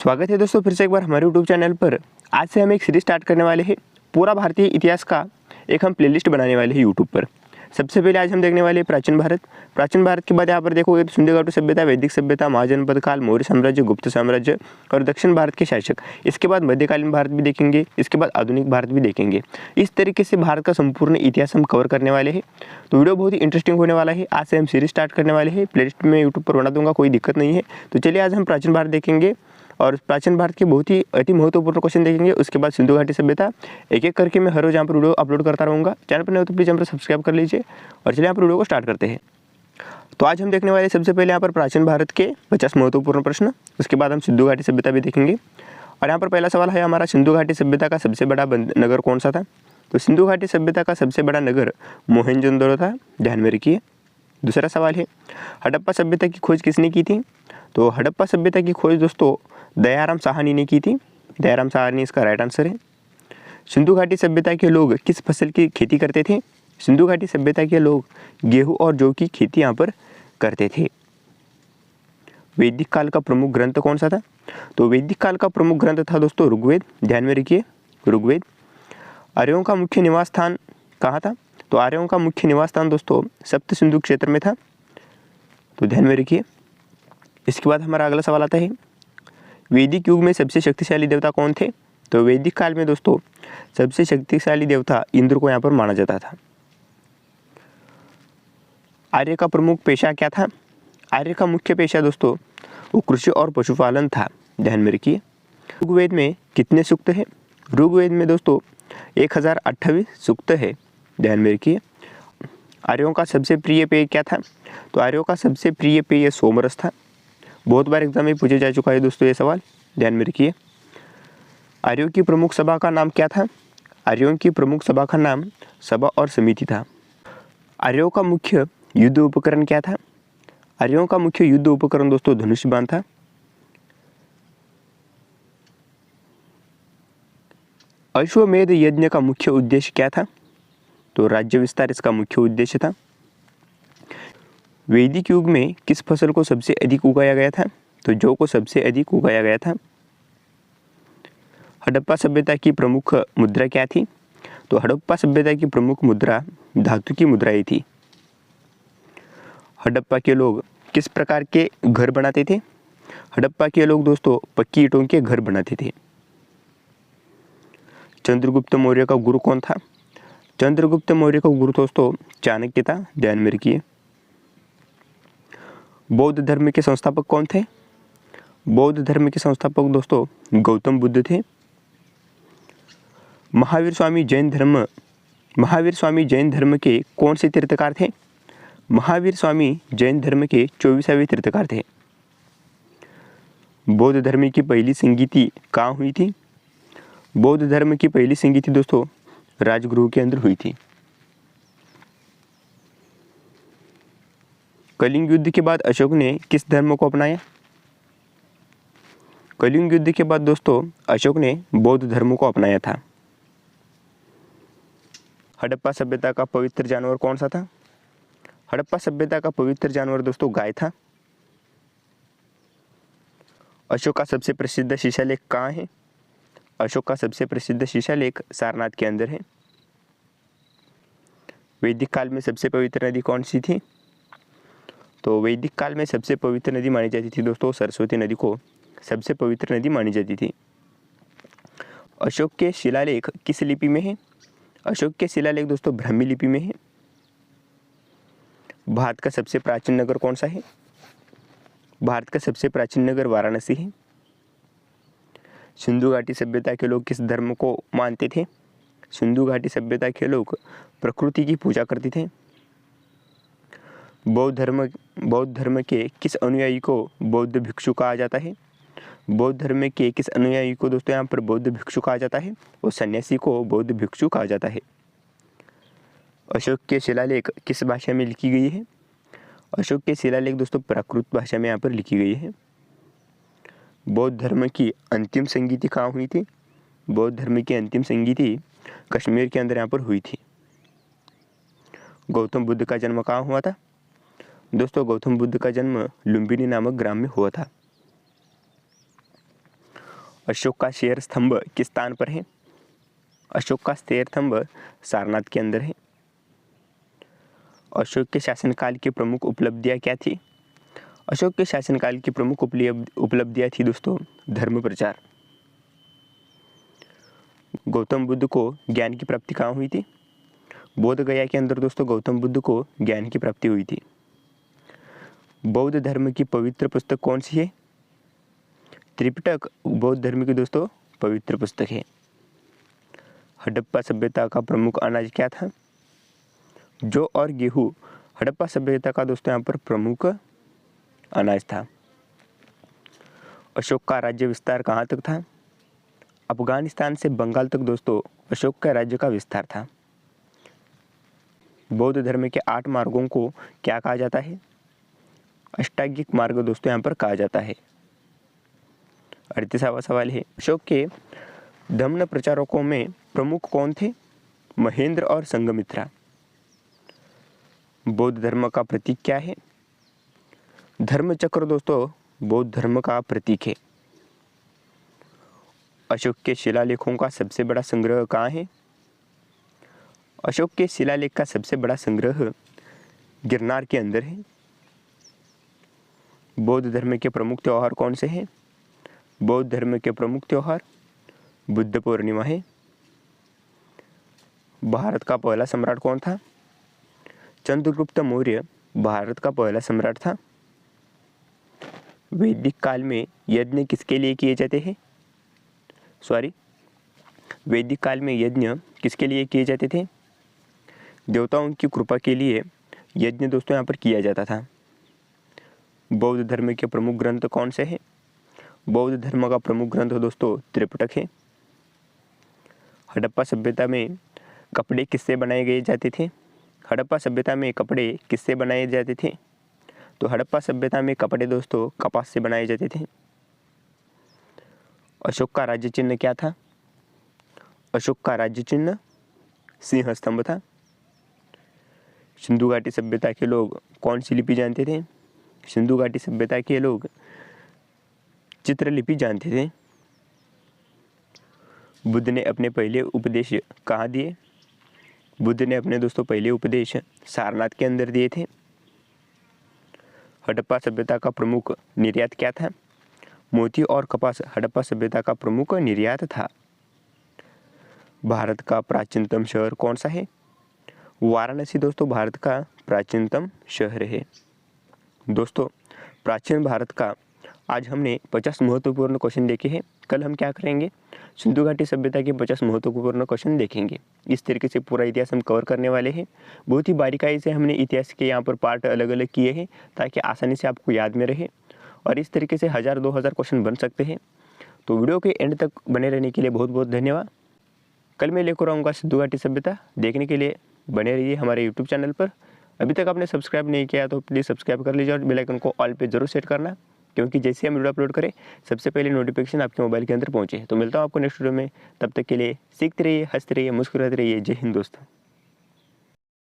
स्वागत है दोस्तों फिर से एक बार हमारे यूट्यूब चैनल पर। आज से हम एक सीरीज स्टार्ट करने वाले हैं। पूरा भारतीय इतिहास का एक हम प्लेलिस्ट बनाने वाले हैं यूट्यूब पर। सबसे पहले आज हम देखने वाले हैं प्राचीन भारत। प्राचीन भारत के बाद यहाँ पर देखोगे तो सिंधु घाटी सभ्यता, वैदिक सभ्यता, महाजनपद काल, मौर्य साम्राज्य, गुप्त साम्राज्य और दक्षिण भारत के शासक। इसके बाद मध्यकालीन भारत भी देखेंगे, इसके बाद आधुनिक भारत भी देखेंगे। इस तरीके से भारत का संपूर्ण इतिहास हम कवर करने वाले हैं। तो वीडियो बहुत ही इंटरेस्टिंग होने वाला है। आज से हम सीरीज स्टार्ट करने वाले हैं। प्लेलिस्ट में यूट्यूब पर बना दूंगा, कोई दिक्कत नहीं है। तो चलिए आज हम प्राचीन भारत देखेंगे और प्राचीन भारत के बहुत ही अति महत्वपूर्ण क्वेश्चन देखेंगे। उसके बाद सिंधु घाटी सभ्यता। एक एक करके मैं हर रोज यहाँ पर वीडियो अपलोड करता रहूँगा। चैनल पर नहीं हो तो प्लीज़ यहाँ पर सब्सक्राइब कर लीजिए और चलिए यहाँ पर वीडियो को स्टार्ट करते हैं। तो आज हम देखने वाले सबसे पहले यहाँ पर प्राचीन भारत के 50 महत्वपूर्ण प्रश्न। उसके बाद हम सिंधु घाटी सभ्यता भी देखेंगे। और यहाँ पर पहला सवाल है हमारा, सिंधु घाटी सभ्यता का सबसे बड़ा नगर कौन सा था? तो सिंधु घाटी सभ्यता का सबसे बड़ा नगर मोहनजोदड़ो था, ध्यान में रखिए। दूसरा सवाल है, हड़प्पा सभ्यता की खोज किसने की थी? तो हड़प्पा सभ्यता की खोज दोस्तों दयाराम साहनी ने की थी। दयाराम साहनी इसका राइट आंसर है। सिंधु घाटी सभ्यता के लोग किस फसल की खेती करते थे? सिंधु घाटी सभ्यता के लोग गेहूं और जौ की खेती यहाँ पर करते थे। वैदिक काल का प्रमुख ग्रंथ कौन सा था? तो वैदिक काल का प्रमुख ग्रंथ था दोस्तों ऋग्वेद, ध्यान में रखिए ऋग्वेद। आर्यों का मुख्य निवास स्थान कहाँ था? तो आर्यों का मुख्य निवास स्थान दोस्तों सप्त सिंधु क्षेत्र में था, तो ध्यान में रखिए। इसके बाद हमारा अगला सवाल आता है, वैदिक युग में सबसे शक्तिशाली देवता कौन थे? तो वैदिक काल में दोस्तों सबसे शक्तिशाली देवता इंद्र को यहाँ पर माना जाता था। आर्य का प्रमुख पेशा क्या था? आर्य का मुख्य पेशा दोस्तों वो कृषि और पशुपालन था, ध्यान में रखिए। ऋग्वेद में कितने सूक्त है? ऋग्वेद में दोस्तों 1028 सूक्त है, ध्यान में रखिए। आर्यों का सबसे प्रिय पेय क्या था? तो आर्यों का सबसे प्रिय पेय सोमरस था। बहुत बार एग्जाम में पूछा जा चुका है दोस्तों ये सवाल, ध्यान में रखिए। आर्यों की प्रमुख सभा का नाम क्या था? आर्यों की प्रमुख सभा का नाम सभा और समिति था। आर्यों का मुख्य युद्ध उपकरण क्या था? आर्यों का मुख्य युद्ध उपकरण दोस्तों धनुष बाण था। अश्वमेध यज्ञ का मुख्य उद्देश्य क्या था? तो राज्य विस्तार इसका मुख्य उद्देश्य था। वैदिक युग में किस फसल को सबसे अधिक उगाया गया था? तो जौ को सबसे अधिक उगाया गया था। हड़प्पा सभ्यता की प्रमुख मुद्रा क्या थी? तो हड़प्पा सभ्यता की प्रमुख मुद्रा धातु की मुद्राएं थी। हड़प्पा के लोग किस प्रकार के घर बनाते थे? हड़प्पा के लोग दोस्तों पक्की ईंटों के घर बनाते थे। चंद्रगुप्त मौर्य का गुरु कौन था? चंद्रगुप्त मौर्य का गुरु दोस्तों चाणक्य था, ध्यान में रखिए। बौद्ध धर्म के संस्थापक कौन थे? बौद्ध धर्म के संस्थापक दोस्तों गौतम बुद्ध थे। महावीर स्वामी जैन धर्म के कौन से तीर्थकार थे? महावीर स्वामी जैन धर्म के 24वें तीर्थकार थे। बौद्ध धर्म की पहली संगीति कहाँ हुई थी? बौद्ध धर्म की पहली संगीति दोस्तों राजगृह के अंदर हुई थी। कलिंग युद्ध के बाद अशोक ने किस धर्म को अपनाया? कलिंग युद्ध के बाद दोस्तों अशोक ने बौद्ध धर्म को अपनाया था। हड़प्पा सभ्यता का पवित्र जानवर कौन सा था? हड़प्पा सभ्यता का पवित्र जानवर दोस्तों गाय था। अशोक का सबसे प्रसिद्ध शिलालेख कहाँ है? अशोक का सबसे प्रसिद्ध शिलालेख सारनाथ के अंदर है। वैदिक काल में सबसे पवित्र नदी कौन सी थी? तो वैदिक काल में सबसे पवित्र नदी मानी जाती थी दोस्तों सरस्वती नदी को सबसे पवित्र नदी मानी जाती थी। अशोक के शिलालेख किस लिपि में है? अशोक के शिलालेख दोस्तों ब्राह्मी लिपि में है। भारत का सबसे प्राचीन नगर कौन सा है? भारत का सबसे प्राचीन नगर वाराणसी है। सिंधु घाटी सभ्यता के लोग किस धर्म को मानते थे? सिंधु घाटी सभ्यता के लोग प्रकृति की पूजा करते थे। बौद्ध धर्म के किस अनुयायी को बौद्ध भिक्षु कहा जाता है? बौद्ध धर्म के किस अनुयायी को दोस्तों यहाँ पर बौद्ध भिक्षु कहा जाता है? और सन्यासी को बौद्ध भिक्षु कहा जाता है। अशोक के शिलालेख किस भाषा में लिखी गई है? अशोक के शिलालेख दोस्तों प्राकृत भाषा में यहाँ पर लिखी गई है। बौद्ध धर्म की अंतिम संगीति कहाँ हुई थी? बौद्ध धर्म की अंतिम संगीति कश्मीर के अंदर यहाँ पर हुई थी। गौतम बुद्ध का जन्म कहाँ हुआ था? दोस्तों गौतम बुद्ध का जन्म लुम्बिनी नामक ग्राम में हुआ था। अशोक का शेर स्तंभ किस स्थान पर है? अशोक का शेर स्तंभ सारनाथ के अंदर है। अशोक के शासनकाल की प्रमुख उपलब्धियां क्या थी? अशोक के शासनकाल की प्रमुख उपलब्धियां थी दोस्तों धर्म प्रचार। गौतम बुद्ध को ज्ञान की प्राप्ति कहाँ हुई थी? बोध गया के अंदर दोस्तों गौतम बुद्ध को ज्ञान की प्राप्ति हुई थी। बौद्ध धर्म की पवित्र पुस्तक कौन सी है? त्रिपिटक बौद्ध धर्म की दोस्तों पवित्र पुस्तक है। हड़प्पा सभ्यता का प्रमुख अनाज क्या था? जौ और गेहूँ हड़प्पा सभ्यता का दोस्तों यहाँ पर प्रमुख अनाज था। अशोक का राज्य विस्तार कहाँ तक था? अफगानिस्तान से बंगाल तक दोस्तों अशोक का राज्य का विस्तार था। बौद्ध धर्म के 8 मार्गों को क्या कहा जाता है? अष्टांगिक मार्ग दोस्तों यहाँ पर कहा जाता है। 38वां सवाल है, अशोक के धम्म प्रचारकों में प्रमुख कौन थे? महेंद्र और संघमित्रा। बौद्ध धर्म का प्रतीक क्या है? धर्म चक्र दोस्तों बौद्ध धर्म का प्रतीक है। अशोक के शिलालेखों का सबसे बड़ा संग्रह कहाँ है? अशोक के शिलालेख का सबसे बड़ा संग्रह गिरनार के अंदर है। बौद्ध धर्म के प्रमुख त्यौहार कौन से हैं? बौद्ध धर्म के प्रमुख त्यौहार बुद्ध पूर्णिमा है। भारत का पहला सम्राट कौन था? चंद्रगुप्त मौर्य भारत का पहला सम्राट था। वैदिक काल में यज्ञ किसके लिए किए जाते हैं? वैदिक काल में यज्ञ किसके लिए किए जाते थे? देवताओं की कृपा के लिए यज्ञ दोस्तों यहाँ पर किया जाता था। बौद्ध धर्म के प्रमुख ग्रंथ कौन से हैं? बौद्ध धर्म का प्रमुख ग्रंथ दोस्तों त्रिपिटक है। हड़प्पा सभ्यता में कपड़े किससे बनाए गए जाते थे? हड़प्पा सभ्यता में कपड़े किससे बनाए जाते थे? तो हड़प्पा सभ्यता में कपड़े दोस्तों कपास से बनाए जाते थे। अशोक का राज्य चिन्ह क्या था? अशोक का राज्य चिन्ह सिंह स्तंभ था। सिंधु घाटी सभ्यता के लोग कौन सी लिपि जानते थे? सिंधु घाटी सभ्यता के लोग चित्रलिपि जानते थे। बुद्ध ने अपने पहले उपदेश कहाँ दिए? बुद्ध ने अपने दोस्तों पहले उपदेश सारनाथ के अंदर दिए थे। हड़प्पा सभ्यता का प्रमुख निर्यात क्या था? मोती और कपास हड़प्पा सभ्यता का प्रमुख निर्यात था। भारत का प्राचीनतम शहर कौन सा है? वाराणसी दोस्तों भारत का प्राचीनतम शहर है। दोस्तों प्राचीन भारत का आज हमने 50 महत्वपूर्ण क्वेश्चन देखे हैं। कल हम क्या करेंगे? सिंधु घाटी सभ्यता के 50 महत्वपूर्ण क्वेश्चन देखेंगे। इस तरीके से पूरा इतिहास हम कवर करने वाले हैं। बहुत ही बारीकाई से हमने इतिहास के यहाँ पर पार्ट अलग अलग किए हैं ताकि आसानी से आपको याद में रहे और इस तरीके से 1000-2000 क्वेश्चन बन सकते हैं। तो वीडियो के एंड तक बने रहने के लिए बहुत बहुत धन्यवाद। कल मैं लेकर आऊँगा सिंधु घाटी सभ्यता। देखने के लिए बने रहिए हमारे यूट्यूब चैनल पर। अभी तक आपने सब्सक्राइब नहीं किया तो प्लीज़ सब्सक्राइब कर लीजिए और बेल आइकन को ऑल पे जरूर सेट करना, क्योंकि जैसे हम वीडियो अपलोड करें सबसे पहले नोटिफिकेशन आपके मोबाइल के अंदर पहुंचे। तो मिलता हूं आपको नेक्स्ट वीडियो में। तब तक के लिए सीखते रहिए, हंसते रहिए, मुस्कुराते रहिए। जय हिंद दोस्तों।